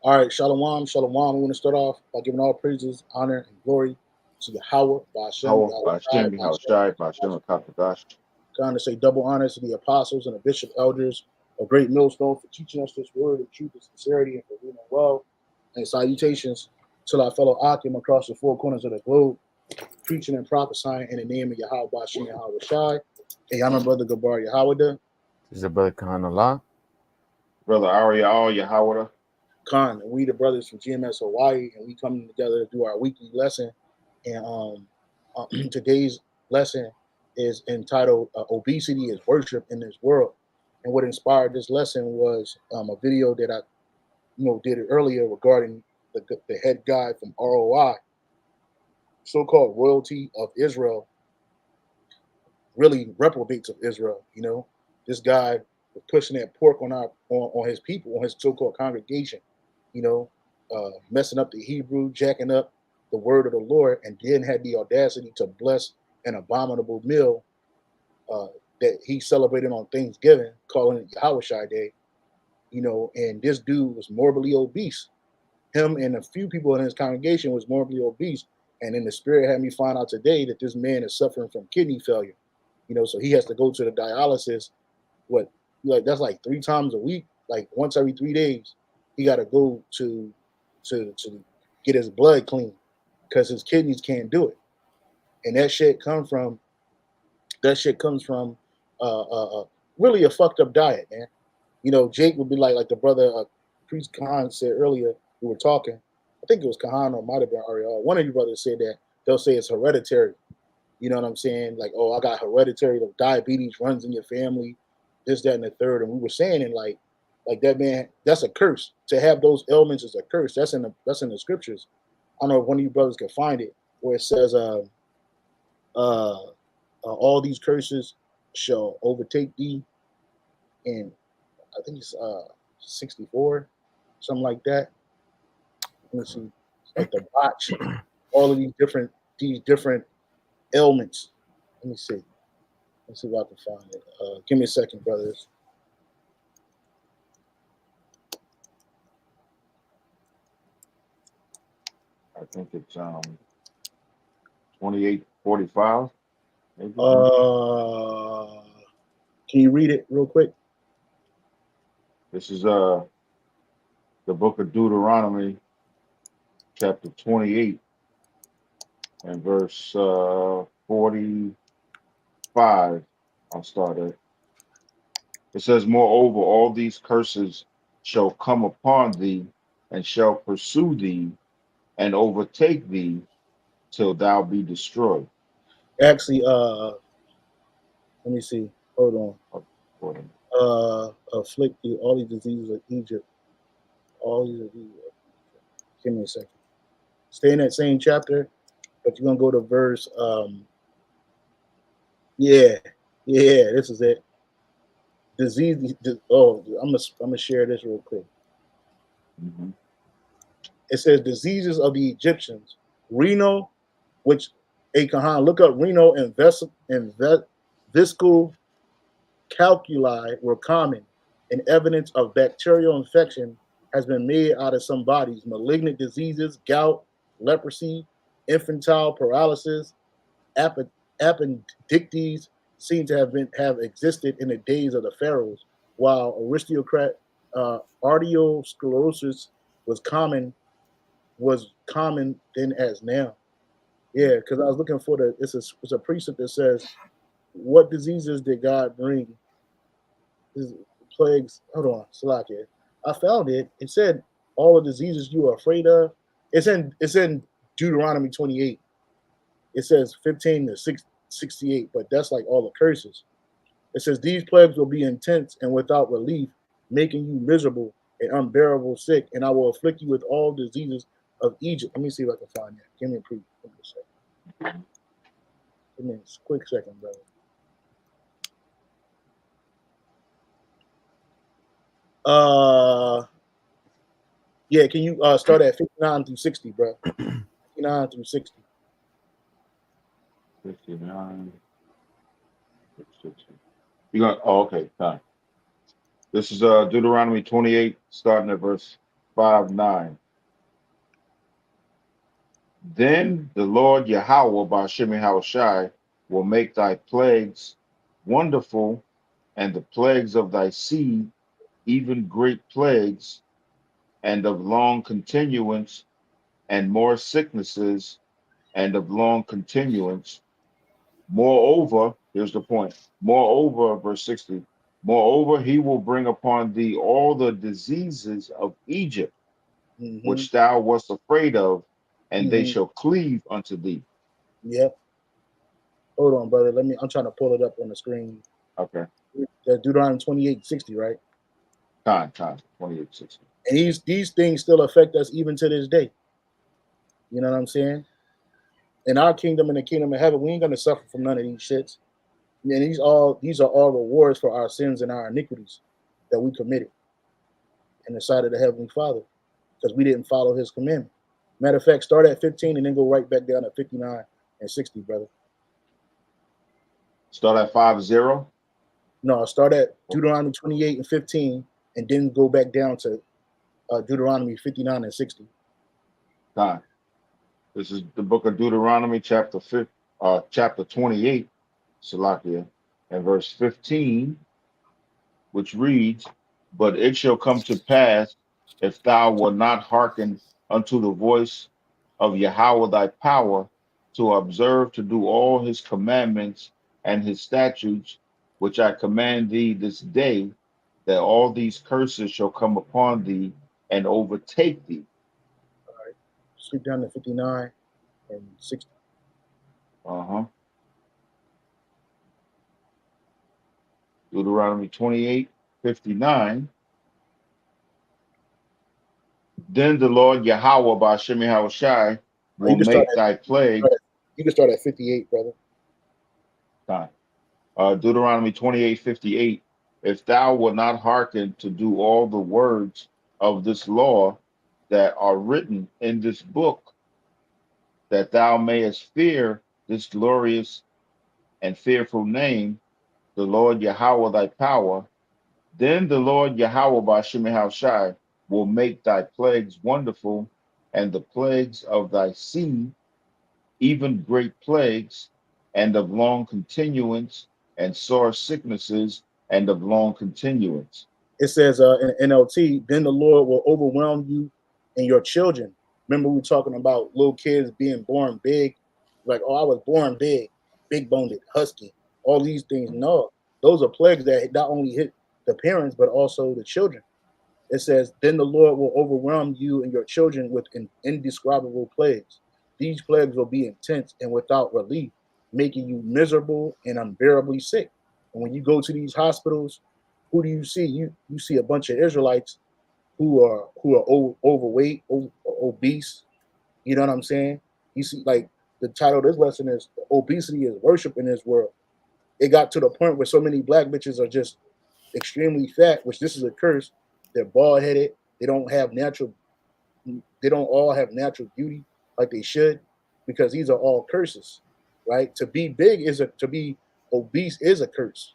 All right, shalom, shalom. We want to start off by giving all praises, honor, and glory to Yahweh, by Hashem, God, to say double honors to the apostles and the bishop elders, a great millstone for teaching us this word of truth and sincerity and for reading well. And salutations to our fellow Akim across the four corners of the globe, preaching and prophesying in the name of Yahweh, Bashem, Yahweh Shai. Hey, I'm my brother Gabar YAHAWADAH. This is the brother Khan Allah. Brother Ariel YAHAWADAH. Khan, and we the brothers from GMS Hawaii, and we coming together to do our weekly lesson. And today's lesson is entitled "Obesity is Worship in This World." And what inspired this lesson was a video that I, did it earlier regarding the head guy from ROI, so-called royalty of Israel, really reprobates of Israel. This guy was pushing that pork on his people, on his so-called congregation. Messing up the Hebrew, jacking up the word of the Lord, and then had the audacity to bless an abominable meal that he celebrated on Thanksgiving, calling it Yahweh Shai Day. And this dude was morbidly obese. Him and a few people in his congregation was morbidly obese. And in the spirit had me find out today that this man is suffering from kidney failure. So he has to go to the dialysis. That's like 3 times a week, like once every 3 days. He got to go to get his blood clean because his kidneys can't do it. And that shit comes from really a fucked up diet, man. Jake would be like the brother Priest Khan said earlier. We were talking. I think it was Khan or might have been Ariel. One of you brothers said that they'll say it's hereditary. You know what I'm saying? Like, oh, I got hereditary diabetes runs in your family, this, that, and the third. And we were saying it like that, man, that's a curse. To have those ailments is a curse. That's in the scriptures. I don't know if one of you brothers can find it where it says all these curses shall overtake thee. And I think it's 64, something like that. Let's see, like the botch, all of these different ailments. Let me see. Let's see if I can find it. Give me a second, brothers. I think it's 2845. Maybe. Can you read it real quick? This is the book of Deuteronomy, chapter 28, and verse 45. I'll start at. It says, "Moreover, all these curses shall come upon thee, and shall pursue thee, and overtake thee, till thou be destroyed." Actually, let me see. Hold on. Afflict you, all these diseases of Egypt. All these diseases. Give me a second. Stay in that same chapter, but you're gonna go to verse. This is it. Disease. Oh, I'm gonna share this real quick. Mm-hmm. It says diseases of the Egyptians. Renal, which Kahan, look up renal and visceral calculi were common, and evidence of bacterial infection has been made out of some bodies. Malignant diseases, gout, leprosy, infantile paralysis, appendicitis seem to have existed in the days of the pharaohs, while arteriosclerosis was common then as now. Yeah, because I was looking for it's a precept that says, what diseases did God bring? Plagues. Hold on, Salakia. I found it. It said all the diseases you are afraid of. It's in Deuteronomy 28. It says 15 to 68, but that's like all the curses. It says these plagues will be intense and without relief, making you miserable and unbearable sick, and I will afflict you with all diseases of Egypt. Let me see if I can find that. Give me a preview. Give me a second. Give me a quick second, brother. Yeah, can you start at 59 through 60, bro? 59 through 60. 59. 60. You got, oh, okay, fine. This is Deuteronomy 28, starting at verse 5-9. Then the Lord Yahweh by Shai will make thy plagues wonderful, and the plagues of thy seed, even great plagues, and of long continuance, and more sicknesses, and of long continuance. Moreover, here's the point. Moreover, verse 60, moreover, he will bring upon thee all the diseases of Egypt, which thou wast afraid of, and they shall cleave unto thee. Yep. Hold on, brother. I'm trying to pull it up on the screen. Okay. Deuteronomy 28:60, right? Time, 28:60. And these things still affect us even to this day. You know what I'm saying? In our kingdom, in the kingdom of heaven, we ain't gonna suffer from none of these shits. And these are all rewards for our sins and our iniquities that we committed in the sight of the Heavenly Father, because we didn't follow his commandment. Matter of fact, start at 15 and then go right back down at 59 and 60, brother. Start at 50? No, start at Deuteronomy 28 and 15 and then go back down to Deuteronomy 59 and 60. Time. This is the book of Deuteronomy, chapter 28, Salakia, and verse 15, which reads, but it shall come to pass, if thou wilt not hearken unto the voice of Yahweh thy power, to observe to do all his commandments and his statutes, which I command thee this day, that all these curses shall come upon thee and overtake thee. All right. Skip down to 59 and 60. Deuteronomy 28:59. Then the Lord Yahweh by Shai will make thy plague. You can start at 58, brother. Deuteronomy 28:58. If thou wilt not hearken to do all the words of this law that are written in this book, that thou mayest fear this glorious and fearful name, the Lord Yahweh thy power, then the Lord Yahweh by Shai will make thy plagues wonderful, and the plagues of thy seed, even great plagues, and of long continuance, and sore sicknesses, and of long continuance. It says in NLT, then the Lord will overwhelm you and your children. Remember, we were talking about little kids being born big, like, oh, I was born big boned, husky, all these things. No, those are plagues that not only hit the parents, but also the children. It says, then the Lord will overwhelm you and your children with indescribable plagues. These plagues will be intense and without relief, making you miserable and unbearably sick. And when you go to these hospitals, who do you see? You see a bunch of Israelites who are overweight, obese. You know what I'm saying? You see, like, the title of this lesson is "Obesity is Worship in This World." It got to the point where so many black bitches are just extremely fat, which this is a curse. They're bald headed. They don't all have natural beauty like they should, because these are all curses, right? To be obese is a curse.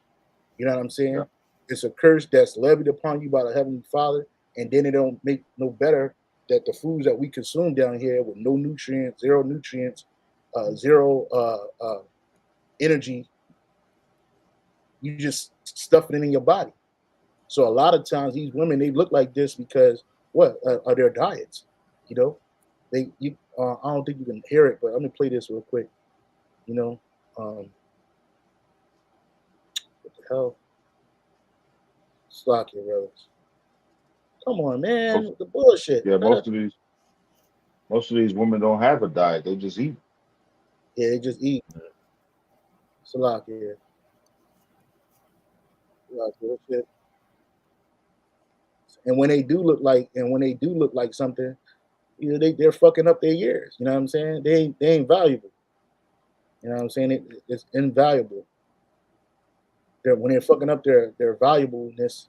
You know what I'm saying? Yeah. It's a curse that's levied upon you by the Heavenly Father, and then it don't make no better that the foods that we consume down here with no nutrients, zero nutrients, zero energy, you just stuff it in your body. So a lot of times these women, they look like this because what are their diets? You know, I don't think you can hear it, but I'm gonna play this real quick. You know, what the hell? Slack your brothers. Come on, man, the bullshit. Yeah, most of these women don't have a diet; they just eat. Yeah, they just eat. Slack here. Slack your shit. And when they do look like something, you know, they're fucking up their years. You know what I'm saying? They ain't valuable. You know what I'm saying? It's invaluable. When they're fucking up their valuableness,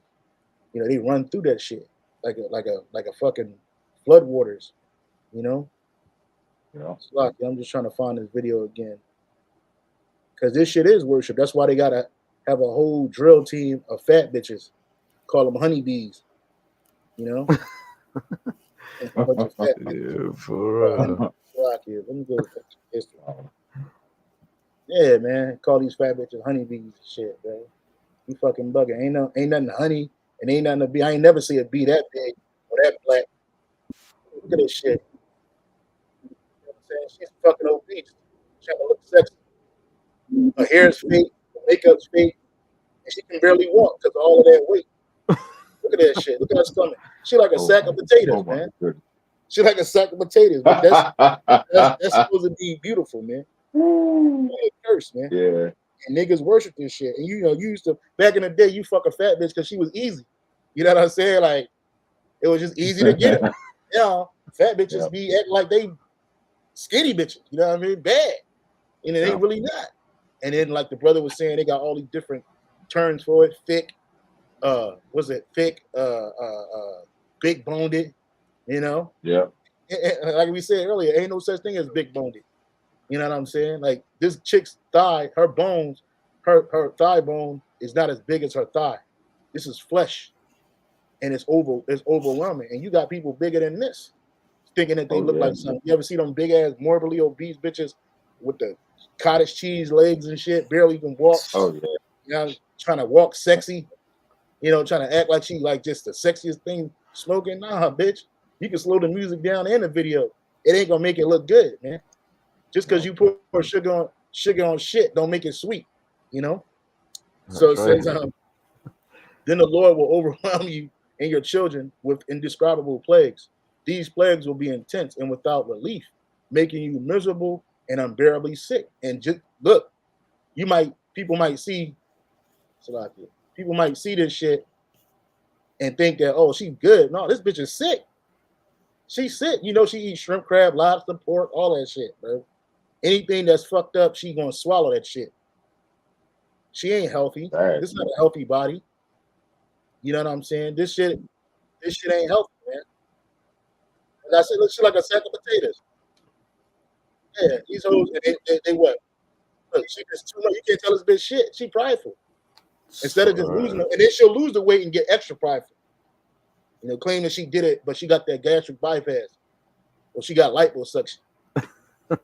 you know, they run through that shit like a fucking floodwaters. You know? Yeah. I'm just trying to find this video again. Because this shit is worship. That's why they gotta have a whole drill team of fat bitches. Call them honeybees. You know? A bunch of fat bitches. Yeah, for real. Let me go to history. Yeah, man. Call these fat bitches honeybees and shit, bro. You fucking bugging. Ain't nothing honey and ain't nothing to be. I ain't never see a bee that big or that black. Look at this shit. You know what I'm saying? She's fucking obese. Trying to look sexy. Her hair's fake, her makeup's fake, and she can barely walk because of all of that weight. Look at that shit. Look at her stomach. She like a sack of potatoes, man. She like a sack of potatoes, but that's supposed to be beautiful, man. Curse, man. Yeah. And niggas worship this shit. And you know, you used to back in the day, you fuck a fat bitch because she was easy. You know what I'm saying? Like it was just easy to get her. You know, fat bitches be acting like they skinny bitches. You know what I mean? Bad, and it ain't really not. And then, like the brother was saying, they got all these different terms for it. Thick, was it thick? Big boned. You know? Yeah. Like we said earlier, ain't no such thing as big boned. You know what I'm saying? Like this chick's thigh, her bones, her thigh bone is not as big as her thigh. This is flesh, and it's overwhelming. And you got people bigger than this, thinking that they look like something. You ever see them big ass morbidly obese bitches with the cottage cheese legs and shit, barely can walk? Oh yeah. You know, trying to walk sexy. You know, trying to act like she like just the sexiest thing smoking. Nah, bitch. You can slow the music down in the video. It ain't gonna make it look good, man. Just because you put sugar on shit, don't make it sweet, you know. That's so it right. says, then the Lord will overwhelm you and your children with indescribable plagues. These plagues will be intense and without relief, making you miserable and unbearably sick. And just look, people might see this shit and think that, oh, she's good. No, this bitch is sick. She's sick. You know, she eats shrimp, crab, lobster, pork, all that shit, bro. Anything that's fucked up, she gonna swallow that shit. She ain't healthy. This is not a healthy body. You know what I'm saying? This shit ain't healthy, man. And I said, look, she like a sack of potatoes. Yeah, these hoes, they what? Look, she just too much. You can't tell this bitch shit. She prideful. Instead of just losing it, and then she'll lose the weight and get extra prideful. You know, claim that she did it, but she got that gastric bypass, or she got liposuction. She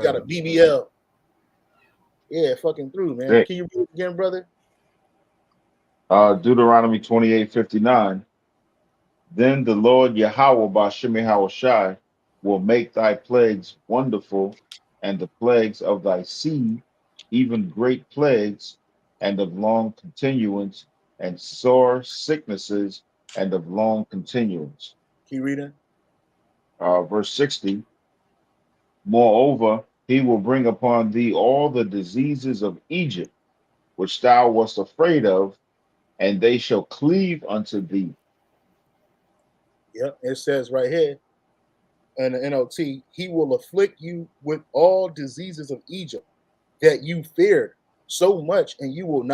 got a BBL. Yeah, fucking through, man. Hey. Can you read it again, brother? Deuteronomy 28:59. Then the Lord Yahawah Shai will make thy plagues wonderful, and the plagues of thy seed, even great plagues, and of long continuance, and sore sicknesses, and of long continuance. Keep reading. Verse 60. Moreover, he will bring upon thee all the diseases of Egypt, which thou wast afraid of, and they shall cleave unto thee. Yep, it says right here in the NLT, he will afflict you with all diseases of Egypt that you feared so much, and you will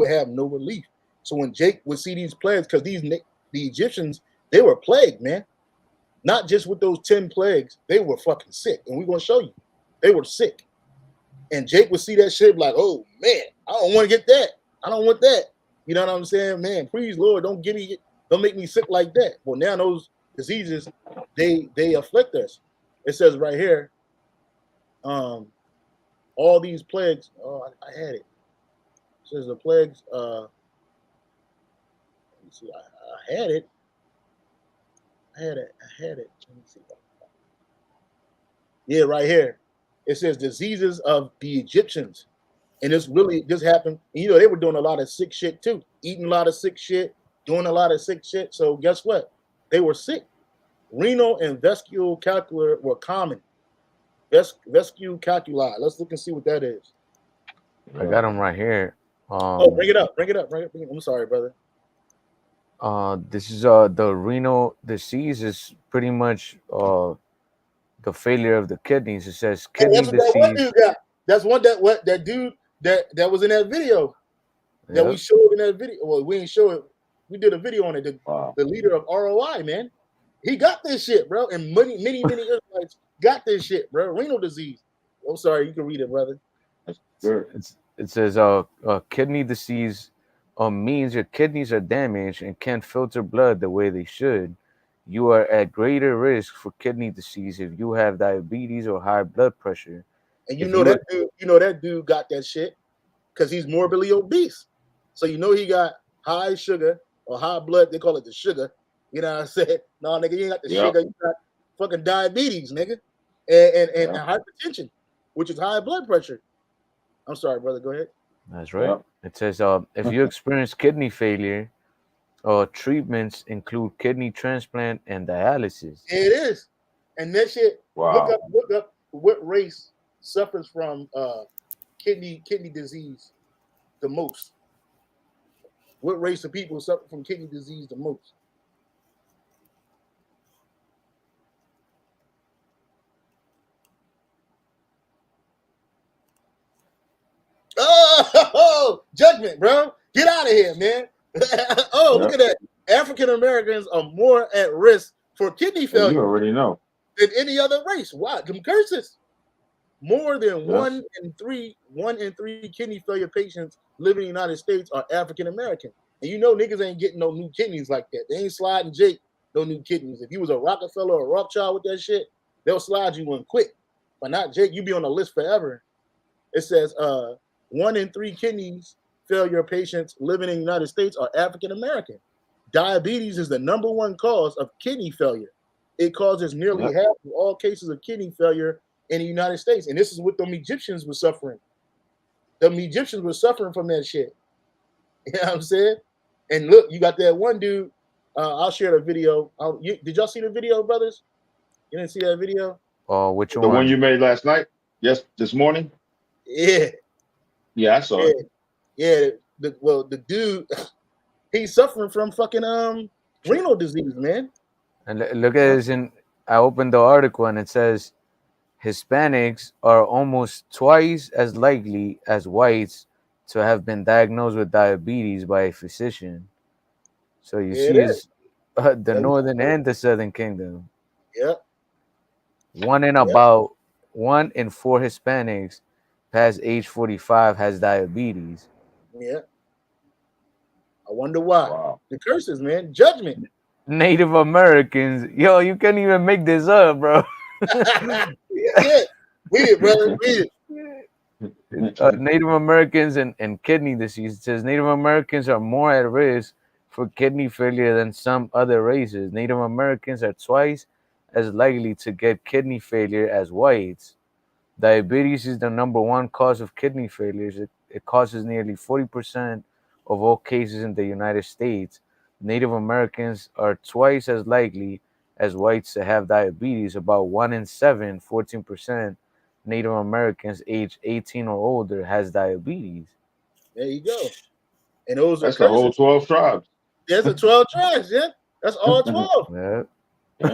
have no relief. So when Jake would see these plagues, because the Egyptians, they were plagued, man. Not just with those 10 plagues, they were fucking sick. And we're gonna show you. They were sick. And Jake would see that shit like, oh man, I don't want to get that. I don't want that. You know what I'm saying? Man, please, Lord, don't make me sick like that. Well, now those diseases, they afflict us. It says right here, all these plagues. Oh, I had it. It says the plagues. Let me see. I had it. I had it. Let me see. Yeah, right here. It says diseases of the Egyptians. And this happened. You know, they were doing a lot of sick shit too. Eating a lot of sick shit, doing a lot of sick shit. So guess what? They were sick. Renal and vesicular calculi were common. Vesicular calculi. Let's look and see what that is. I got them right here. Bring it up. I'm sorry, brother. This is the renal disease is pretty much the failure of the kidneys. It says And kidney that's what that one disease. dude got. That's one that dude that was in that video that we Yep. showed in that video. Well, we didn't show it. We did a video on it. Wow. The leader of ROI, man, he got this shit, bro. And many Israelites got this shit, bro. Renal disease. I'm sorry, you can read it, brother. That's good. It says kidney disease means your kidneys are damaged and can't filter blood the way they should. You are at greater risk for kidney disease if you have diabetes or high blood pressure. And If you- that dude got that shit because he's morbidly obese. So you know he got high sugar or high blood. They call it the sugar. You know what I said? No, nigga, you ain't got the Yep. sugar. You got fucking diabetes, nigga, and Yep. hypertension, which is high blood pressure. I'm sorry, brother. Go ahead. That's right. Yep. It says if you experience kidney failure, treatments include kidney transplant and dialysis. It is, and that shit. Wow. Look up what race suffers from kidney disease the most. What race of people suffer from kidney disease the most? Oh, judgment, bro. Get out of here, man. Oh, look at that. African Americans are more at risk for kidney You failure already know. than any other race. Why? Them curses. More than Yes. one in three kidney failure patients living in the United States are African American. And you know niggas ain't getting no new kidneys like that. They ain't sliding Jake no new kidneys. If you was a Rockefeller or a Rothschild with that shit, they'll slide you one quick. But not Jake, you be on the list forever. It says 1 in 3 kidneys failure patients living in the United States are African American. Diabetes is the #1 cause of kidney failure. It causes nearly Yep. half of all cases of kidney failure in the United States. And this is what them Egyptians were suffering. The Egyptians were suffering from that shit. You know what I'm saying? And look, you got that one dude. I'll share the video. Did y'all see the video, brothers? You didn't see that video? Which The one? one you made last night? Yes, this morning? Yeah. Yeah, I saw Yeah. it. Yeah. The dude, he's suffering from fucking renal disease, man. And look at this. I opened the article and it says Hispanics are almost twice as likely as whites to have been diagnosed with diabetes by a physician. So you Yeah, see, it is. is the northern and the southern kingdom. Yeah. One in 4 Hispanics past age 45 has diabetes. Yeah. I wonder why. Wow. The curses, man. Judgment. Native Americans, yo, you can't even make this up, bro. Yeah. Read it, brother. Read it. Native Americans and kidney disease. It says Native Americans are more at risk for kidney failure than some other races. Native Americans are twice as likely to get kidney failure as whites. Diabetes is the #1 cause of kidney failures. It causes nearly 40% of all cases in the United States. Native Americans are twice as likely as whites to have diabetes. About 1 in 7, 14%, Native Americans aged 18 or older has diabetes. There you go. And those That's are the whole curses. 12 tribes. There's the 12 tribes, yeah. That's all 12. Yeah.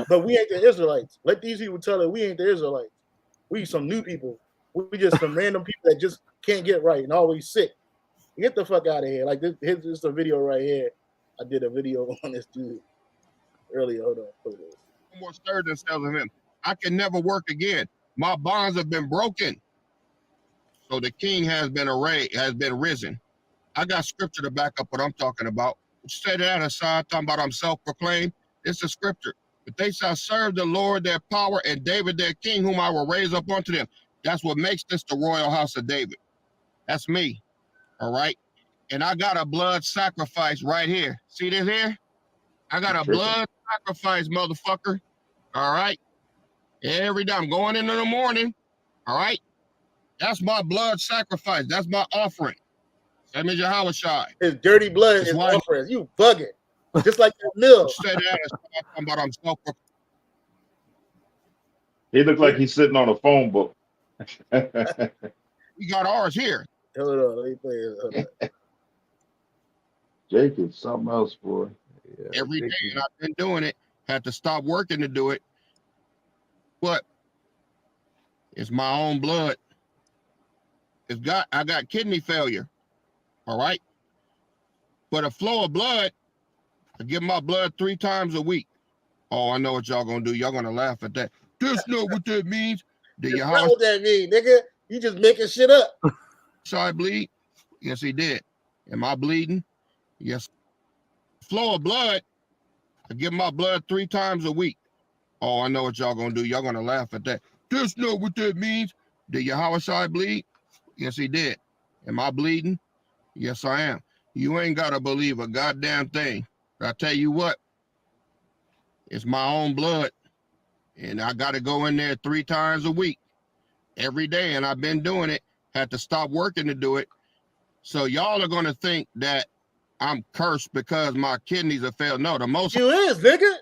But we ain't the Israelites. Let these people tell it we ain't the Israelites. We some new people. We just some random people that just can't get right and always sick. Get the fuck out of here. Like this is a video right here. I did a video on this dude earlier. Hold on. More stirred themselves of him. I can never work again. My bonds have been broken. So the king has been risen. I got scripture to back up what I'm talking about. Say that aside, talking about I'm self-proclaimed. It's a scripture. But they shall serve the Lord their power and David their king, whom I will raise up unto them. That's what makes this the royal house of David. That's me. All right. And I got a blood sacrifice right here. See this here? I got a blood sacrifice, motherfucker. All right. Every day I'm going into the morning. All right. That's my blood sacrifice. That's my offering. That means YAHAWADAH. His dirty blood is offering. You bugging. Just like that mill. Say that as talking about I'm self. He looked like he's sitting on a phone book. We got ours here. Hold on. Let me play it. Hold on. Jake is something else, boy. every day, and I've been doing it. Had to stop working to do it. But it's my own blood. I got kidney failure. All right. But a flow of blood, I give my blood 3 times a week. Oh, I know what y'all gonna do. Y'all gonna laugh at that. That's not what that means. That's not what that mean, nigga. You just making shit up. I bleed? Yes, he did. Am I bleeding? Yes. Flow of blood, I give my blood 3 times a week. Oh, I know what y'all gonna do. Y'all gonna laugh at that. That's not what that means. Did Yahawashai bleed? Yes, he did. Am I bleeding? Yes, I am. You ain't gotta believe a goddamn thing. But I tell you what, it's my own blood. And I gotta go in there 3 times a week, every day, and I've been doing it. Had to stop working to do it. So y'all are gonna think that I'm cursed because my kidneys have failed. No, the most you is, nigga.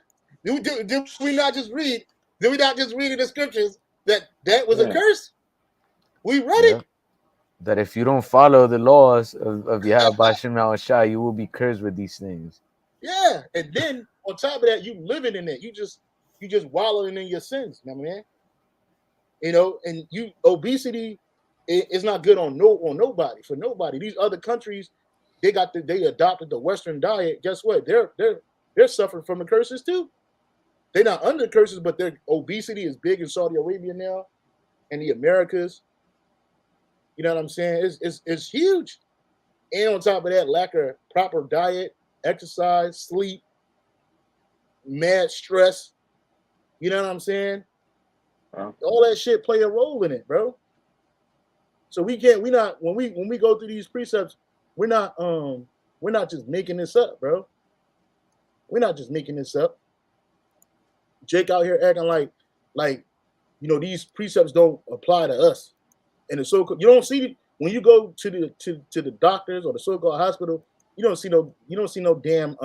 Did we not just read? Did we not just read in the scriptures that was a curse? We read it. That if you don't follow the laws of Yahweh Shai, you will be cursed with these things. Yeah, and then on top of that, you living in it. You just wallowing in your sins, my man. You know, and obesity is not good on nobody, for nobody. These other countries, they adopted the Western diet. Guess what? They're suffering from the curses too. They're not under curses, but their obesity is big in Saudi Arabia now, and the Americas. You know what I'm saying? It's huge. And on top of that, lack of proper diet, exercise, sleep, mad stress. You know what I'm saying? All that shit play a role in it, bro. So when we go through these precepts, we're not just making this up, bro. We're not just making this up. Jake out here acting like these precepts don't apply to us. And the so-called, you don't see when you go to the doctors or the so-called hospital, you don't see no damn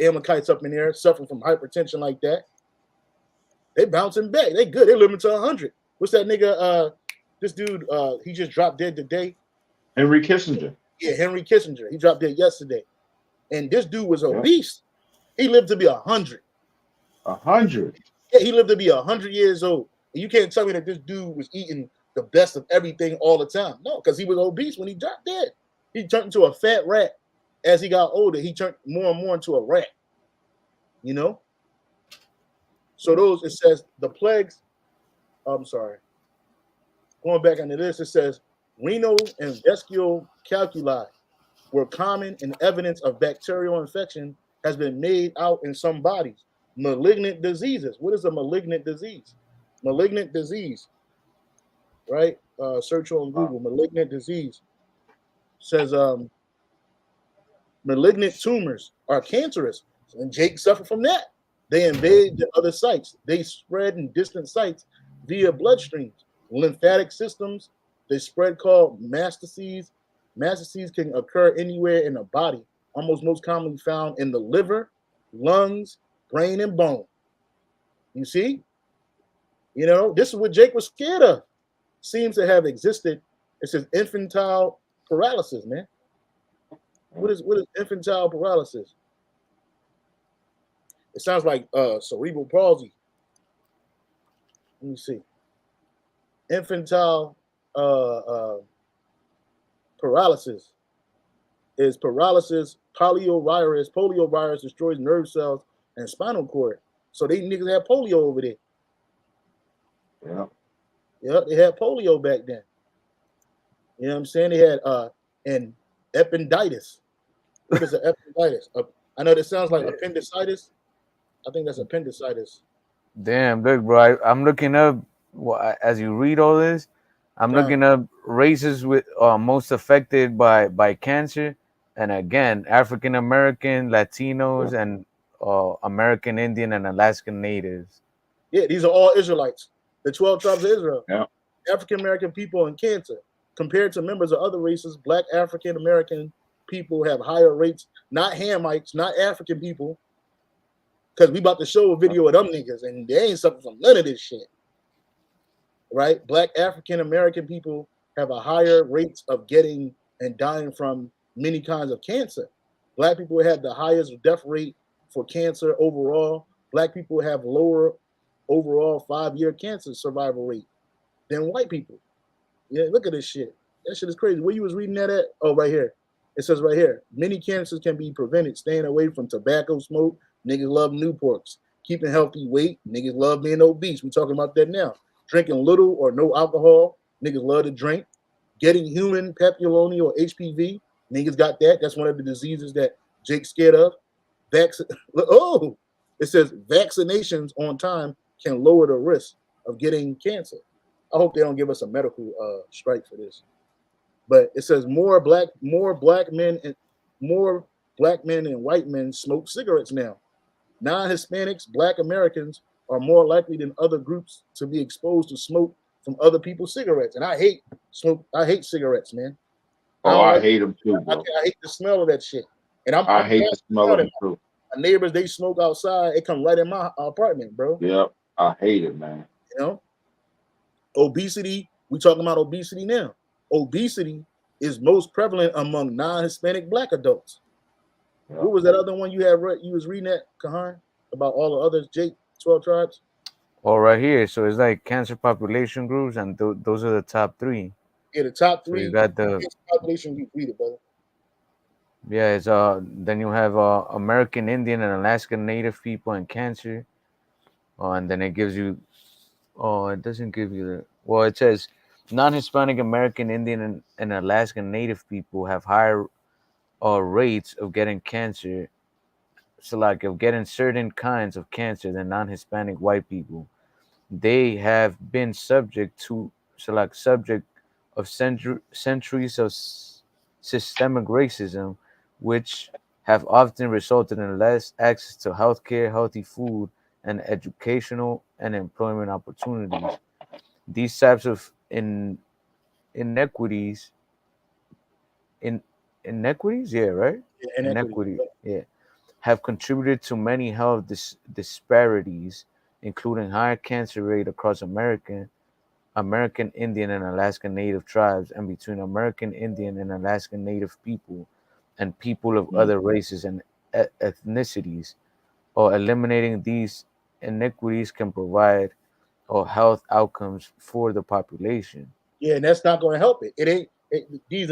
Amalekites up in there suffering from hypertension like that. They bouncing back. They good. They living to 100. What's that nigga? This dude, he just dropped dead today. Henry Kissinger. Yeah, Henry Kissinger. He dropped dead yesterday. And this dude was obese. He lived to be 100. 100? Yeah, he lived to be 100 years old. And you can't tell me that this dude was eating the best of everything all the time. No, because he was obese when he dropped dead. He turned into a fat rat. As he got older, he turned more and more into a rat. You know? So it says the plagues, I'm sorry. Going back into this, it says renal and vesical calculi were common and evidence of bacterial infection has been made out in some bodies. Malignant diseases. What is a malignant disease? Malignant disease, right? Search on Google, malignant disease. Says malignant tumors are cancerous, and Jake suffered from that. They invade the other sites. They spread in distant sites via bloodstreams, lymphatic systems. They spread called metastases. Metastases can occur anywhere in the body, almost most commonly found in the liver, lungs, brain, and bone. You see? You know, this is what Jake was scared of. Seems to have existed. It says infantile paralysis, man. What is infantile paralysis? It sounds like cerebral palsy. Let me see. Infantile paralysis is paralysis. Poliovirus. Poliovirus destroys nerve cells and spinal cord. So they niggas had polio over there. Yeah. Yeah, they had polio back then. You know what I'm saying? They had an appendicitis. What is an appendicitis? I know that sounds like appendicitis. I think that's appendicitis. Damn, look, bro. I'm looking up as you read all this. I'm looking up races with most affected by cancer, and again, African American, Latinos, and American Indian and Alaskan natives. Yeah, these are all Israelites. The 12 tribes of Israel. Yeah. African American people and cancer. Compared to members of other races, Black African American people have higher rates. Not Hamites, not African people. Because we about to show a video of them niggas, and they ain't suffering from none of this shit. Right? Black African American people have a higher rates of getting and dying from many kinds of cancer. Black people have the highest death rate for cancer overall. Black people have lower overall 5-year cancer survival rate than white people. Yeah, look at this shit. That shit is crazy. Where you was reading that at? Oh, right here. It says right here, many cancers can be prevented staying away from tobacco smoke. Niggas love Newports. Keeping healthy weight. Niggas love being obese. We talking about that now. Drinking little or no alcohol. Niggas love to drink. Getting human papilloma or HPV. Niggas got that. That's one of the diseases that Jake's scared of. Oh, it says vaccinations on time can lower the risk of getting cancer. I hope they don't give us a medical strike for this. But it says more black men and white men smoke cigarettes now. Non-Hispanics, Black Americans are more likely than other groups to be exposed to smoke from other people's cigarettes. And I hate smoke. I hate cigarettes, man. Oh, I hate them too, bro. I hate the smell of that shit. And I hate the smell of them too. My neighbors, they smoke outside. It come right in my apartment, bro. Yep, I hate it, man. You know, obesity. We talking about obesity now. Obesity is most prevalent among non-Hispanic Black adults. Yep. What was that other one you had? You was reading that, Kahan, about all the others, Jake, 12 tribes? Oh, right here. So it's like cancer population groups, and those are the top 3. Yeah, the top 3. So you got the cancer population group. Read it, brother. Yeah, it's then you have American Indian and Alaska Native people and cancer. And then it gives you, it doesn't give you the, well, it says non-Hispanic American Indian and Alaskan Native people have higher rates of getting cancer, so like of getting certain kinds of cancer than non-Hispanic white people. They have been subject of centuries of systemic racism, which have often resulted in less access to healthcare, healthy food, and educational and employment opportunities. These types of inequities, yeah, right? Inequity, yeah, have contributed to many health disparities, including higher cancer rate across American Indian and Alaskan Native tribes, and between American Indian and Alaskan Native people and people of other races and ethnicities. Or eliminating these inequities can provide health outcomes for the population. Yeah, and that's not going to help it. It ain't these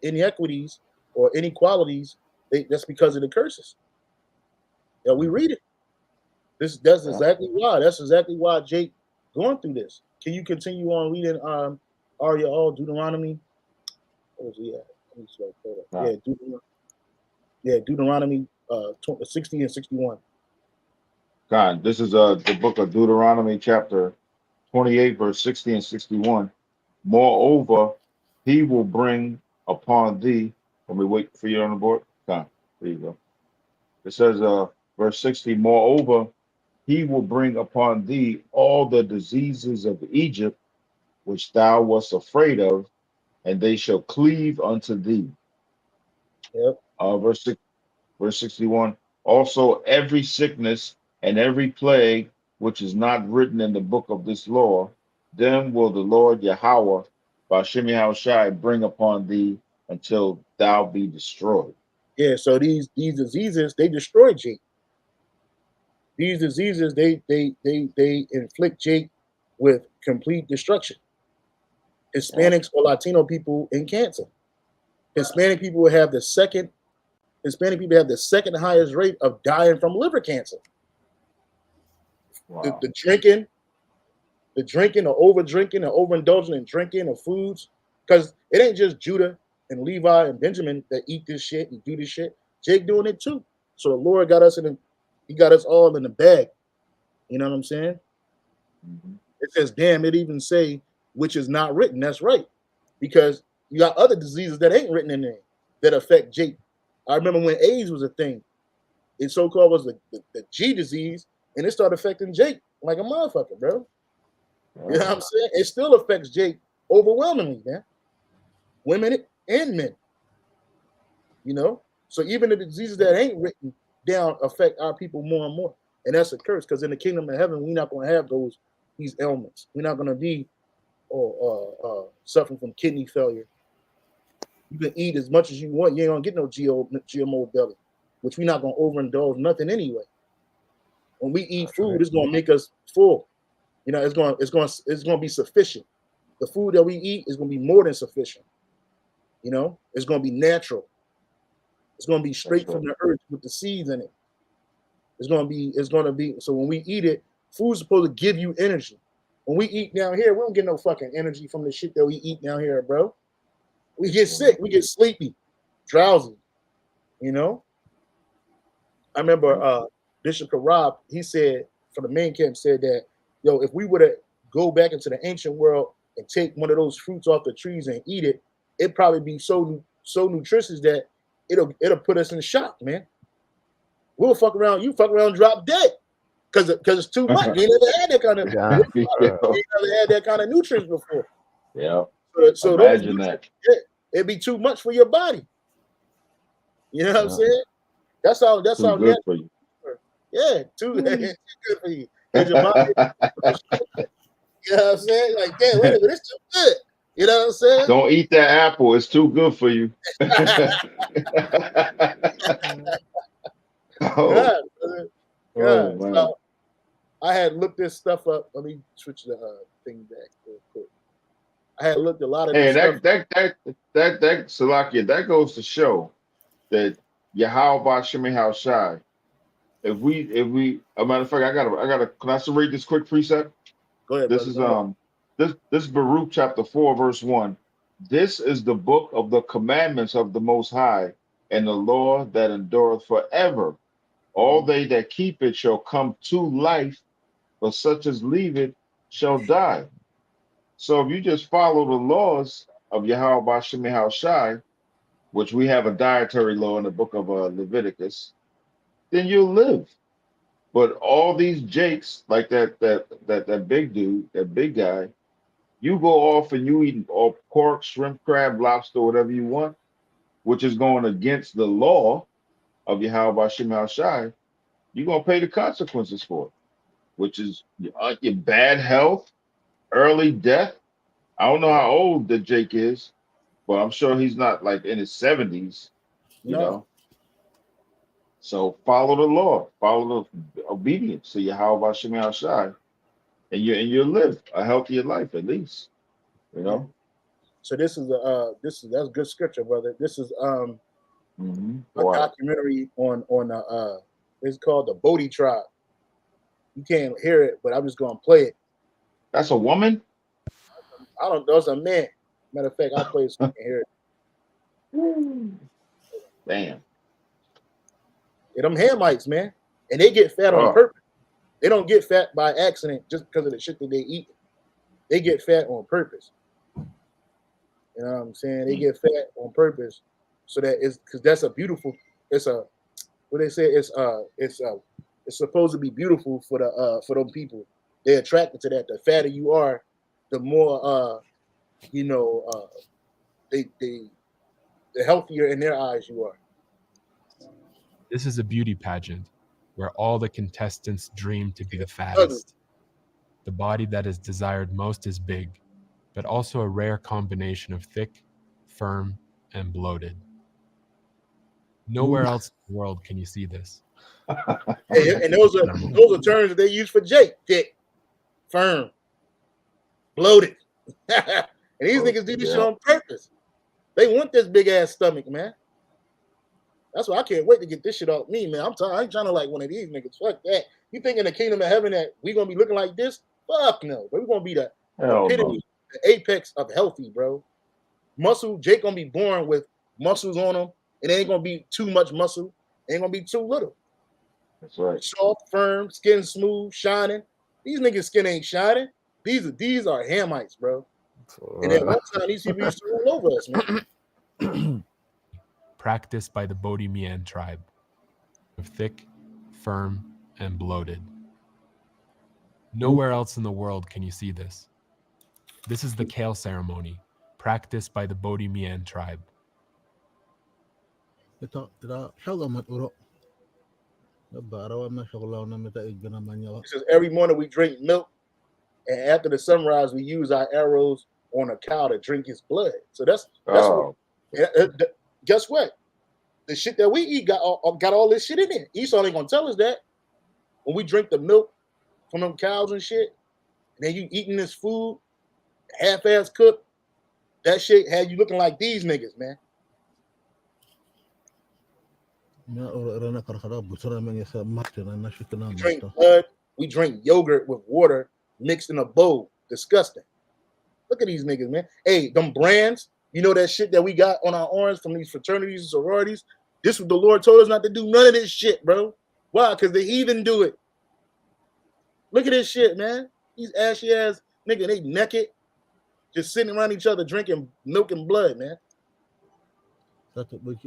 inequities or inequalities. That's because of the curses. Yeah, we read it. That's exactly why. That's exactly why Jake going through this. Can you continue on reading Deuteronomy? What was he at? Deuteronomy 60 and 61. God, this is the book of Deuteronomy, chapter 28, verse 60 and 61. Moreover, he will bring upon thee. Let me wait for you on the board. God, there you go. It says, verse 60, moreover, he will bring upon thee all the diseases of Egypt, which thou wast afraid of, and they shall cleave unto thee. Yep. Verse 61, also every sickness and every plague which is not written in the book of this law, them will the Lord Yahawah by SHAMAYAWAN bring upon thee until thou be destroyed. Yeah, so these diseases, they destroy Jake. These diseases, they inflict Jake with complete destruction. Hispanics or Latino people in cancer. Hispanic people have the second highest rate of dying from liver cancer. Wow. The drinking, the over drinking, the overindulging in drinking of foods, because it ain't just Judah and Levi and Benjamin that eat this shit and do this shit. Jake doing it too. So the Lord got us he got us all in the bag. You know what I'm saying? Mm-hmm. It says, damn, it even say which is not written. That's right. Because you got other diseases that ain't written in there that affect Jake. I remember when AIDS was a thing. It so-called was the G disease, and it started affecting Jake like a motherfucker, bro. You know what I'm saying? It still affects Jake overwhelmingly, man. Women and men. You know? So even the diseases that ain't written down affect our people more and more. And that's a curse, because in the kingdom of heaven, we're not going to have these ailments. We're not going to be suffering from kidney failure. You can eat as much as you want. You ain't gonna get no GMO belly, which we're not gonna overindulge nothing anyway. When we eat food, it's gonna make us full. You know, it's gonna be sufficient. The food that we eat is gonna be more than sufficient. You know, it's gonna be natural. It's gonna be straight from the earth with the seeds in it. It's gonna be. So when we eat it, food's supposed to give you energy. When we eat down here, we don't get no fucking energy from the shit that we eat down here, bro. We get sick, we get sleepy, drowsy, you know. I remember Bishop Karab, he said, for the main camp, said that, yo, if we were to go back into the ancient world and take one of those fruits off the trees and eat it, it'd probably be so nutritious that it'll put us in shock, man. We'll fuck around, drop dead. Because it's too much. You ain't never had that kind of you ain't never had that kind of nutrients before. Yeah. So imagine that. It'd be too much for your body. You know what I'm saying? That's how good for you. Yeah, too good for you. Your body, you know what I'm saying? Like, damn, wait a minute, it's too good. You know what I'm saying? Don't eat that apple, it's too good for you. God, man. So I had looked this stuff up. Let me switch the thing back real quick. I had looked a lot of this stuff. That Salakia, that goes to show that Yahawah Shemay Shai. If we a matter of fact, I gotta can I read this quick precept? Go ahead. This brother. is this Baruch chapter 4, verse 1. This is the book of the commandments of the Most High, and the law that endureth forever. All they that keep it shall come to life, but such as leave it shall die. So if you just follow the laws of Yahawah Shemay Shai, which we have a dietary law in the book of Leviticus, then you'll live. But all these jakes, like that big dude, that big guy, you go off and you eat all pork, shrimp, crab, lobster, whatever you want, which is going against the law of Yahawah Shemay Shai, you're gonna pay the consequences for it, which is your bad health, early death. I don't know how old the Jake is, but I'm sure he's not like in his 70s, you know. So follow the law, follow the obedience to Yahawah Shemay Shai, and you'll live a healthier life at least, you know. So that's good scripture, brother. This is a documentary on it's called the Bodhi Tribe. You can't hear it, but I'm just gonna play it. That's a woman? I don't know, it's a man. Matter of fact, I'll play it so you can hear it. Damn. Yeah, them Hamites, man. And they get fat on purpose. They don't get fat by accident just because of the shit that they eat. They get fat on purpose. You know what I'm saying? They get fat on purpose so that it's because that's a beautiful, it's a what they say, it's supposed to be beautiful for them people. They're attracted to that. The fatter you are, the more the healthier in their eyes you are. This is a beauty pageant where all the contestants dream to be the fattest. The body that is desired most is big, but also a rare combination of thick, firm, and bloated. Nowhere else in the world can you see this. And those are terms that they use for Jake. Thick, firm, bloated. And these niggas do this shit on purpose. They want this big ass stomach, man. That's why I can't wait to get this shit off me, man. I ain't trying to like one of these niggas. Fuck that. You think in the kingdom of heaven that we gonna be looking like this? Fuck no. But we're gonna be the epitome, the apex of healthy, bro. Muscle, Jake gonna be born with muscles on him. It ain't gonna be too much muscle. It ain't gonna be too little. That's right. Soft, firm, skin smooth, shining. These niggas' skin ain't shining. These are Hamites, bro. And at one time, these people used to roll over us, man. Practiced by the BANYAMYAM tribe, of thick, firm, and bloated. Nowhere else in the world can you see this. This is the kale ceremony, practiced by the BANYAMYAM tribe. It says every morning we drink milk, and after the sunrise we use our arrows on a cow to drink his blood. So that's what Guess what? The shit that we eat got all this shit in it. Esau ain't gonna tell us that. When we drink the milk from them cows and shit, and then you eating this food, half-ass cooked, that shit had you looking like these niggas, man. We drink blood, we drink yogurt with water mixed in a bowl. Disgusting. Look at these niggas, man. Hey, them brands, you know that shit that we got on our arms from these fraternities and sororities? This what the Lord told us not to do none of this shit, bro. Why? Because the heathen do it. Look at this shit, man. These ashy ass niggas, they naked, just sitting around each other drinking milk and blood, man. Touching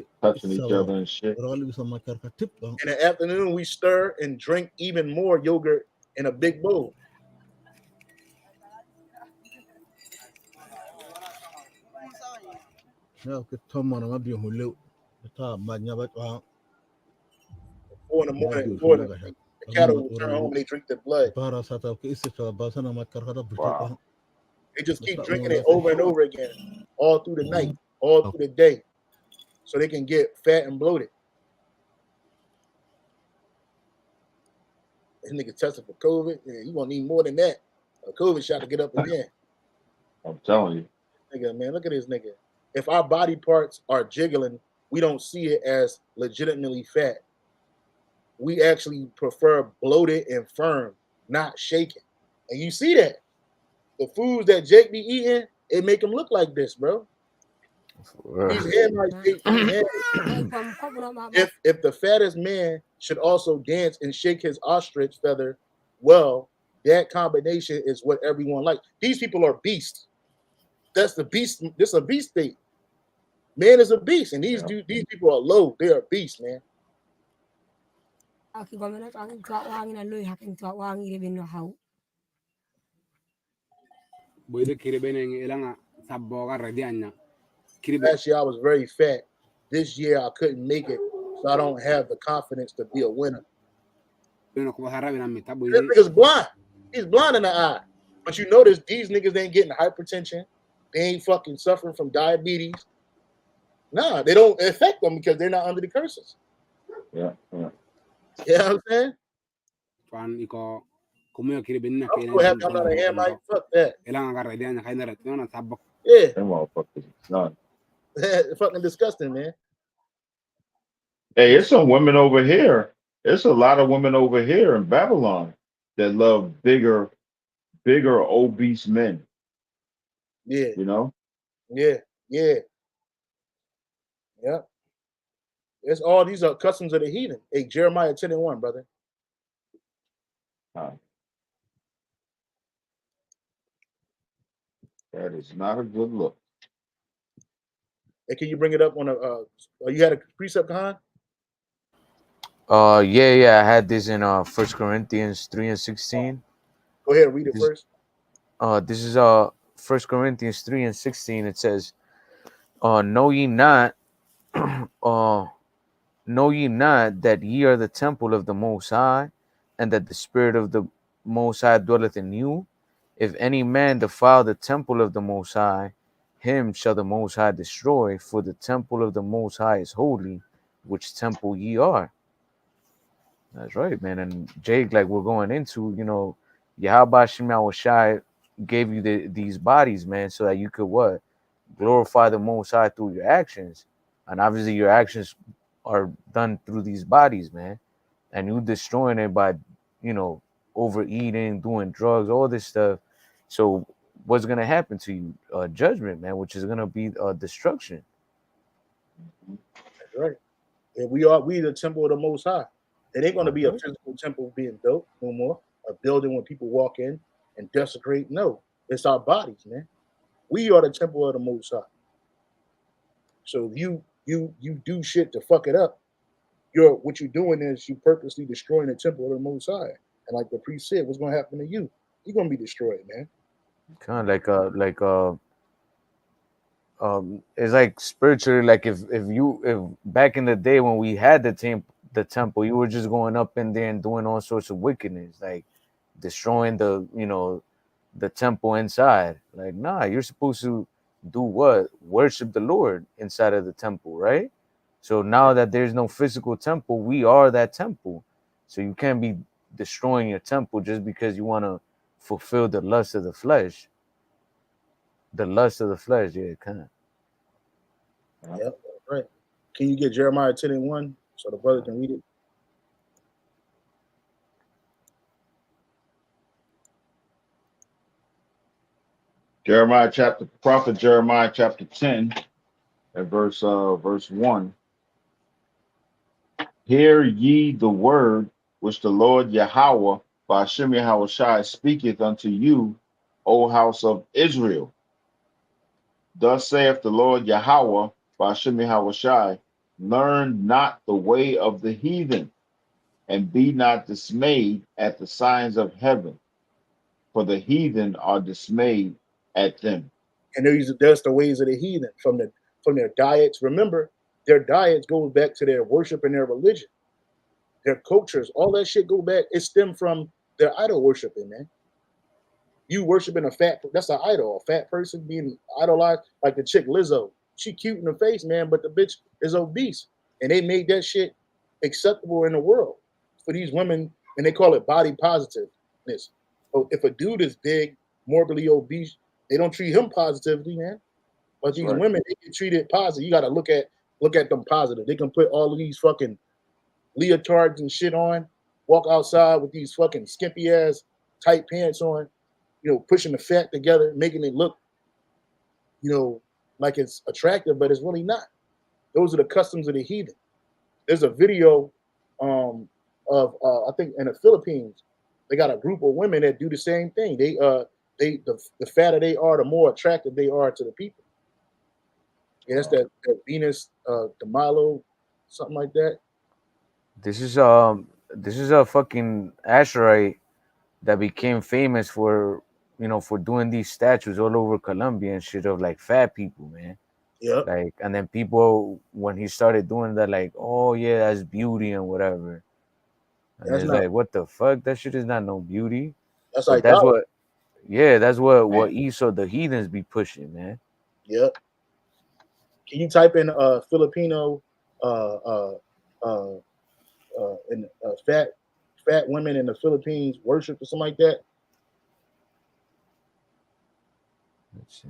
each other and shit. In the afternoon, we stir and drink even more yogurt in a big bowl. Yeah, 4 in the morning, the cattle will turn home and they drink the blood. Wow. They just keep drinking it over and over again, all through the night, all through the day, so they can get fat and bloated. This nigga tested for COVID. Yeah, you gonna need more than that. A COVID shot to get up again. I'm telling you. Nigga, man, look at this nigga. If our body parts are jiggling, we don't see it as legitimately fat. We actually prefer bloated and firm, not shaken. And you see that. The foods that Jake be eating, it make him look like this, bro. These hands like if the fattest man should also dance and shake his ostrich feather, well, that combination is what everyone likes. These people are beasts. That's the beast. This is a beast state. Man is a beast, and these people are low. They are beasts, man. Actually, I was very fat. This year I couldn't make it, so I don't have the confidence to be a winner. This nigga's blind. He's blind in the eye. But you notice these niggas ain't getting hypertension. They ain't fucking suffering from diabetes. Nah, they don't affect them because they're not under the curses. Yeah. You know what I'm saying? I'm so happy I'm not a Hamite. Fuck that. Yeah. Them motherfuckers. None. Fucking disgusting, man. Hey, it's some women over here. There's a lot of women over here in Babylon that love bigger, obese men. Yeah. You know? Yeah. It's all these are customs of the heathen. Hey, Jeremiah 10:1, brother. That is not a good look. Hey, can you bring it up on you had a precept, Khan? Yeah, I had this in 1 Corinthians 3:16. Go ahead, read it first. This is 1 Corinthians 3:16. It says, know ye not that ye are the temple of the Most High, and that the Spirit of the Most High dwelleth in you? If any man defile the temple of the Most High, him shall the Most High destroy, for the temple of the Most High is holy, which temple ye are. That's right, man. And Jake, like we're going into, Yahawadah gave you these bodies, man, so that you could what? Glorify the Most High through your actions. And obviously your actions are done through these bodies, man. And you destroying it by, overeating, doing drugs, all this stuff. So what's going to happen to you? Judgment, man, which is going to be destruction. That's right. And we the temple of the Most High. It ain't going to be a physical temple being built no more, a building when people walk in and desecrate. No, it's our bodies, man. We are the temple of the Most High. So if you do shit to fuck it up, what you're doing is you purposely destroying the temple of the Most High. And like the priest said, what's going to happen to you? You're going to be destroyed, man. Kind of it's like spiritually, like if back in the day when we had the temple, you were just going up in there and doing all sorts of wickedness, like destroying the temple inside. Like, nah, you're supposed to do what? Worship the Lord inside of the temple, right? So now that there's no physical temple, we are that temple. So you can't be destroying your temple just because you want to fulfill the lust of the flesh. The lust of the flesh, yeah, kind of. Yep, right. Can you get Jeremiah 10:1 so the brother can read it? Prophet Jeremiah chapter 10 and verse 1. Hear ye the word which the Lord Yahweh by Hashem Yahushai speaketh unto you, O house of Israel. Thus saith the Lord Yahweh by Hashem Yahushai, learn not the way of the heathen, and be not dismayed at the signs of heaven, for the heathen are dismayed at them. And that's the ways of the heathen from their diets. Remember, their diets go back to their worship and their religion, their cultures, all that shit go back. It stemmed from their idol worshiping, man. You worshiping a fat, that's an idol, a fat person being idolized, like the chick Lizzo. She cute in the face, man, but the bitch is obese. And they made that shit acceptable in the world for these women, and they call it body positiveness. So if a dude is big, morbidly obese, they don't treat him positively, man. But these women, they get treated positive. You got to look at them positive. They can put all of these fucking leotards and shit on, walk outside with these fucking skimpy ass tight pants on, you know, pushing the fat together, making it look, you know, like it's attractive, but it's really not. Those are the customs of the heathen. There's a video of I think in the Philippines, they got a group of women that do the same thing. The fatter they are, the more attractive they are to the people. Yeah, that's that Venus de Milo, something like that. This is a fucking ASHAR that became famous for, you know, for doing these statues all over Colombia and shit of like fat people, man. Yeah. Like, and then people, when he started doing that, like, oh yeah, that's beauty and whatever. And That's it's not, like, what the fuck? That shit is not no beauty. that's But like that's that. what, yeah, that's what Esau the heathens be pushing, man. Yep. Can you type in Filipino in fat women in the Philippines worship or something like that? Let's see.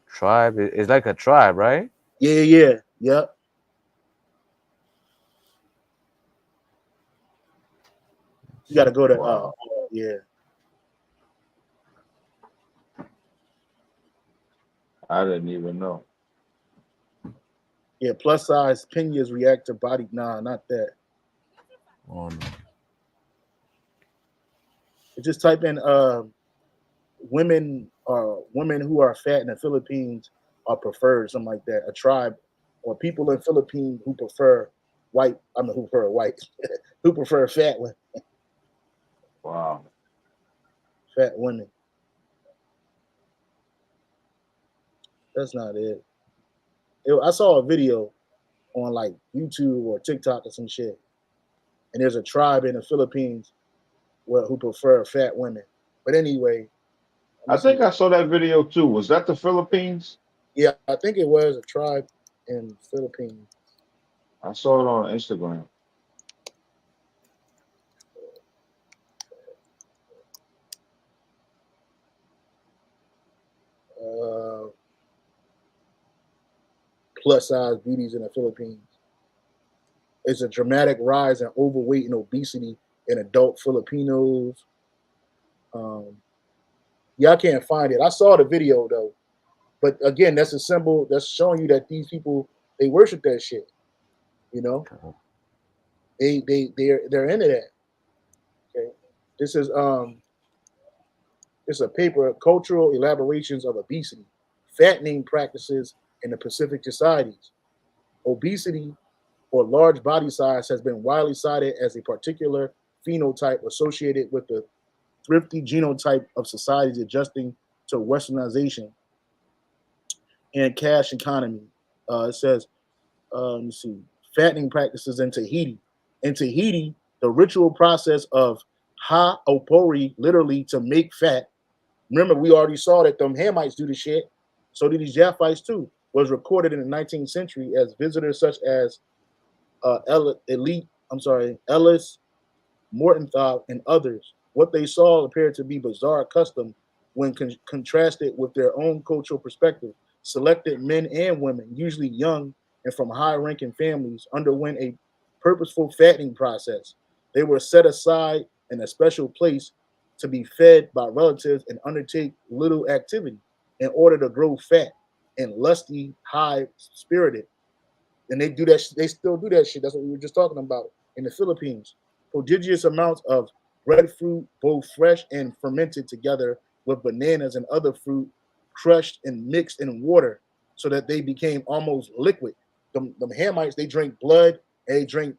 Tribe, it's like a tribe, right? Yeah. Yep. You got to go to yeah. I didn't even know. Yeah, plus size pinyas react to body. Nah, not that. Oh no. Just type in women who are fat in the Philippines are preferred, something like that. A tribe or people in Philippines who prefer white. I mean, who prefer white, who prefer fat women. Wow. Fat women. That's not it. I saw a video on like YouTube or TikTok or some shit, and there's a tribe in the Philippines who prefer fat women. But anyway, I think I saw that video too. Was that the Philippines? Yeah, I think it was a tribe in the Philippines. I saw it on Instagram. Plus size beauties in the Philippines. It's a dramatic rise in overweight and obesity in adult Filipinos. Yeah, I can't find it. I saw the video though, but again, that's a symbol that's showing you that these people, they worship that shit. You know, they're into that. Okay, this is it's a paper, Cultural Elaborations of Obesity, Fattening Practices in the Pacific Societies. Obesity or large body size has been widely cited as a particular phenotype associated with the thrifty genotype of societies adjusting to westernization and cash economy. It says, let me see, fattening practices in Tahiti. In Tahiti, the ritual process of ha'opori, literally to make fat, Remember, we already saw that them Hamites do the shit. So did these Japhites too. Was recorded in the 19th century as visitors such as Ellis, Mortenthau, and others. What they saw appeared to be bizarre custom when contrasted with their own cultural perspective. Selected men and women, usually young and from high-ranking families, underwent a purposeful fattening process. They were set aside in a special place to be fed by relatives and undertake little activity in order to grow fat and lusty, high-spirited. And they do that. They still do that shit. That's what we were just talking about in the Philippines. Prodigious amounts of breadfruit, both fresh and fermented together with bananas and other fruit, crushed and mixed in water so that they became almost liquid. Them Hamites, they drink blood and they drink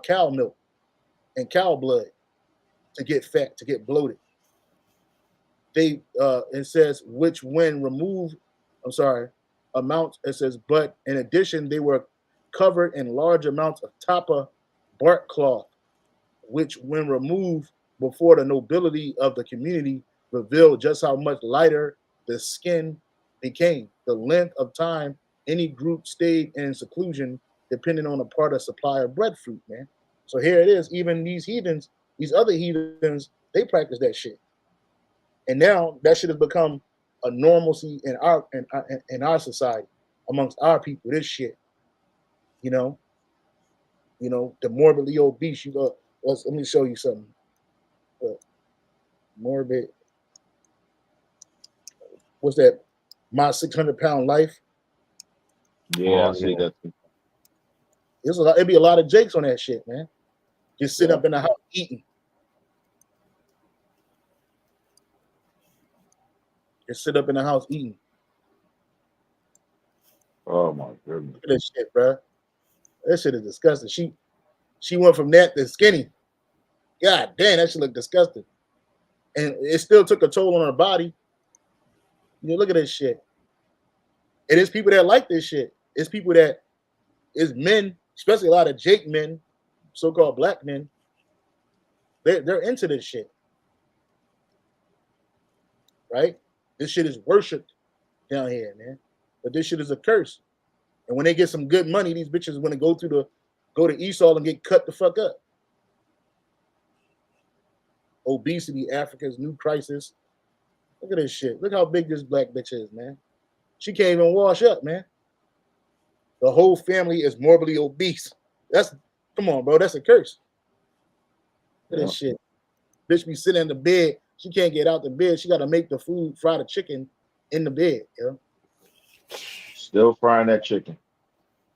cow milk and cow blood to get fat, to get bloated. They it says which when removed, amounts, it says, but in addition, they were covered in large amounts of tapa bark cloth, which when removed before the nobility of the community revealed just how much lighter the skin became. The length of time any group stayed in seclusion depending on the part of supply of breadfruit, man. So here it is. Even these heathens, these other heathens, they practice that shit. And now that shit has become a normalcy in our society, amongst our people. This shit, you know, the morbidly obese. You go. Let me show you something. Morbid. What's that? My 600-pound life. Yeah, I see that. It'd be a lot of Jakes on that shit, man. Just sitting up in the house eating. Just sit up in the house eating. Oh my goodness. Look at that shit, bro. That shit is disgusting. She went from that to skinny. God damn, that shit look disgusting. And it still took a toll on her body. Look at this shit. It is people that like this shit. It's people that is men, especially a lot of Jake men, so-called black men. They're into this shit. Right? This shit is worshipped down here, man. But this shit is a curse. And when they get some good money, these bitches want to go to Esau and get cut the fuck up. Obesity, Africa's new crisis. Look at this shit. Look how big this black bitch is, man. She can't even wash up, man. The whole family is morbidly obese. Come on, bro. That's a curse. Look at this shit. Bitch be sitting in the bed. She can't get out the bed. She got to make the food, fry the chicken in the bed. Still frying that chicken.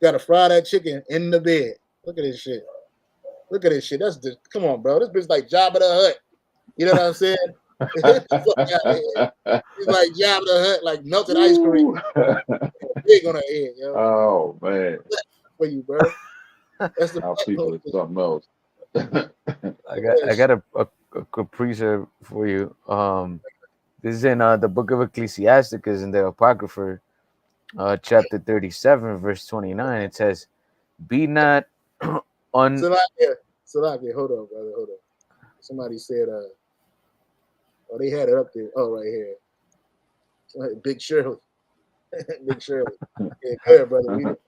Got to fry that chicken in the bed. Look at this shit. Look at this shit. Come on, bro. This bitch like Jabba the Hutt. You know what I'm saying? It's like Jabba the Hutt, like melted ice cream. Big on her head, yo. Oh man. For you, bro. That's the Our people is something else. I got a capriza for you. This is in the book of Ecclesiasticus in the Apocrypha, chapter 37, verse 29. It says, "Be not on." Salakia, hold on, brother, hold on. Somebody said, oh, they had it up there. Oh, right here. Big Shirley. Big Shirley. Yeah, go ahead, brother. Read it.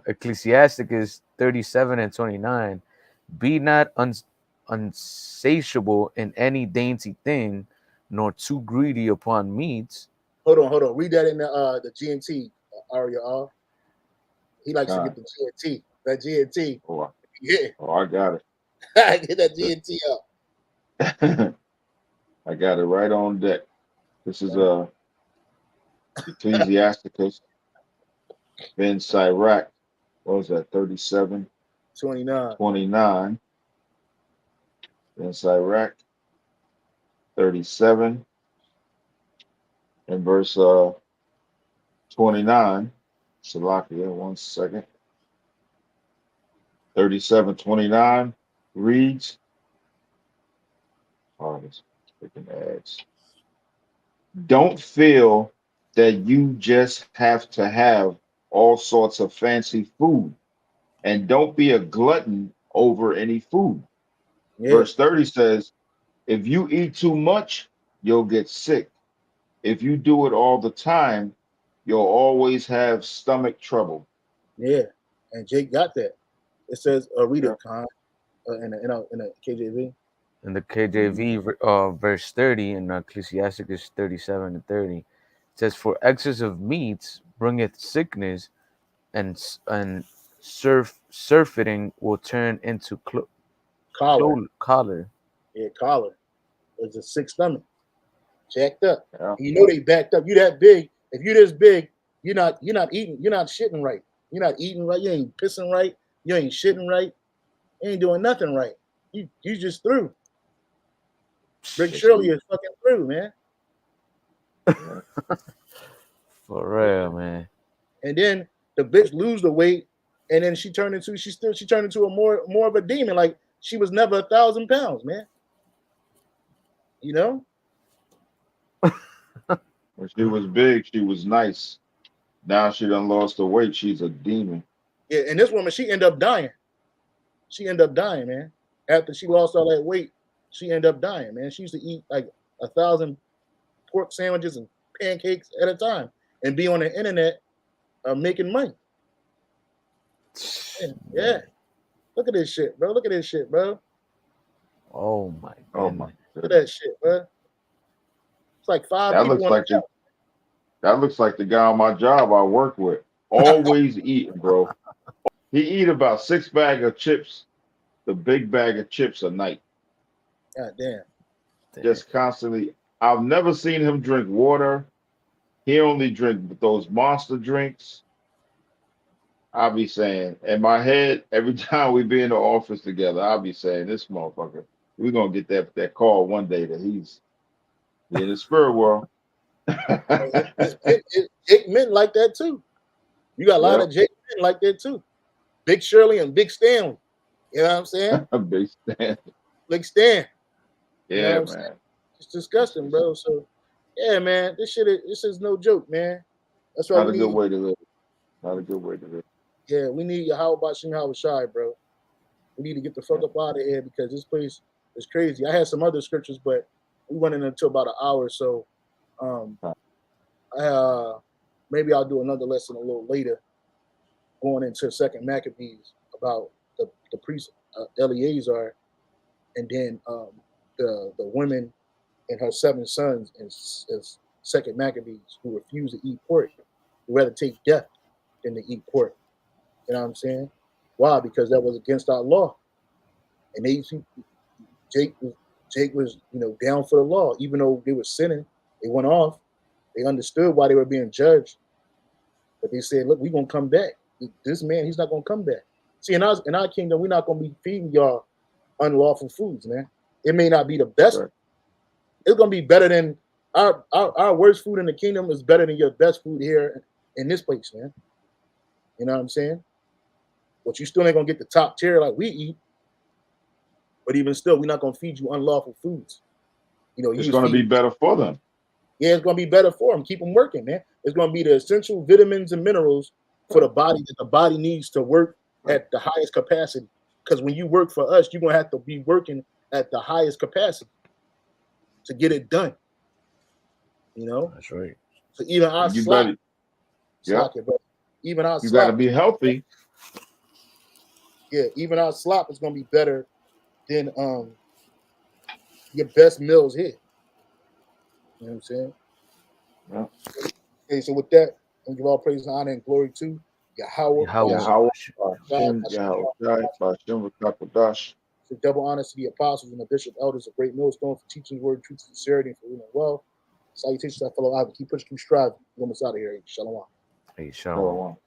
Ecclesiasticus 37 and 29. Be not unsatiable in any dainty thing, nor too greedy upon meats. Hold on. Read that in the GNT, Aria. He likes to get the GNT. That GNT. Oh, yeah. Oh, I got it. Get that GNT up. I got it right on deck. This is Ecclesiasticus Ben Sirach. What was that? 37? 29. Ben Sirach 37 and verse 29. Salakia, 1 second. 37:29 reads, oh, this freaking ads. Don't feel that you just have to have all sorts of fancy food, and don't be a glutton over any food. Yeah. Verse 30 says, if you eat too much, you'll get sick. If you do it all the time, you'll always have stomach trouble. Yeah, and Jake got that. It says, read Yeah. it, Khan, in the KJV. In the KJV, verse 30, and Ecclesiasticus 37 and 30, it says, "For excess of meats bringeth sickness, and surfeiting will turn into collar." Yeah, collar. It's a sick stomach, jacked up. Yeah. You know they backed up. You that big. If you this big, you're not eating. You're not shitting right. You're not eating right. You ain't pissing right. You ain't shitting right. You ain't doing nothing right. You just through. Rick Shirley is fucking through, man. For real, man. And then the bitch lose the weight, and then she turned into a more of a demon. Like she was never 1,000 pounds, man. You know? When she was big, she was nice. Now she done lost the weight. She's a demon. Yeah, and this woman, she ended up dying. She ended up dying, man. After she lost all that weight, she ended up dying, man. She used to eat like 1,000 pork sandwiches and pancakes at a time and be on the internet making money. Yeah. Look at this shit, bro. Look at this shit, bro. Oh my god. Oh my Look at that shit, bro. It's like five That people looks on like the job. that looks like the guy on my job I work with. Always eating, bro. He eat about 6 bags of chips, the big bag of chips a night. God damn. Just constantly. I've never seen him drink water. He only drink those monster drinks. I'll be saying, in my head, every time we be in the office together, I'll be saying, this motherfucker, we're going to get that call one day that he's in the spirit world. Jake men like that too. You got a lot of Jake men like that too. Big Shirley and Big Stanley. You know what I'm saying? Big Stan. Big Stan. Yeah, You know what I'm man. saying? It's disgusting, bro. So, yeah, man, this is no joke, man. That's why Not we a need. good way to live. Not a good way to live. Yeah, we need YAHAWADAH, bro. We need to get the fuck up out of here because this place is crazy. I had some other scriptures, but we went in until about an hour, so maybe I'll do another lesson a little later, going into Second Maccabees about the priest Eleazar, and then the women and her 7 sons in Second Maccabees who refused to eat pork, who rather take death than to eat pork. You know what I'm saying? Why? Because that was against our law, and Jake was down for the law, even though they were sinning. They went off. They understood why they were being judged, but they said, "Look, we're gonna come back. This man, he's not gonna come back." See, in our kingdom, we're not gonna be feeding y'all unlawful foods, man. It may not be the best. Right. It's gonna be better than our worst food in the kingdom is better than your best food here in this place, man. You know what I'm saying? But you still ain't gonna get the top tier like we eat. But even still, we're not gonna feed you unlawful foods. It's going to be better for them. Yeah, it's gonna be better for them. Keep them working, man. It's gonna be the essential vitamins and minerals for the body that the body needs to work at the highest capacity. Because when you work for us, you're gonna have to be working at the highest capacity to get it done. That's right. So even our You slop, better, even our you slop, got to be healthy. Yeah, even our slop is gonna be better than your best meals here. You know what I'm saying? Yeah. Okay, so with that, I give all praise and honor and glory to Yahweh. So double honors to the apostles and the bishop elders, a great millstone for teaching the word, truth, sincerity, and for reading well. Salutations to our fellow Ivy. Keep pushing, keep striving. We're almost out of here. Shalom. Hey, Shalom.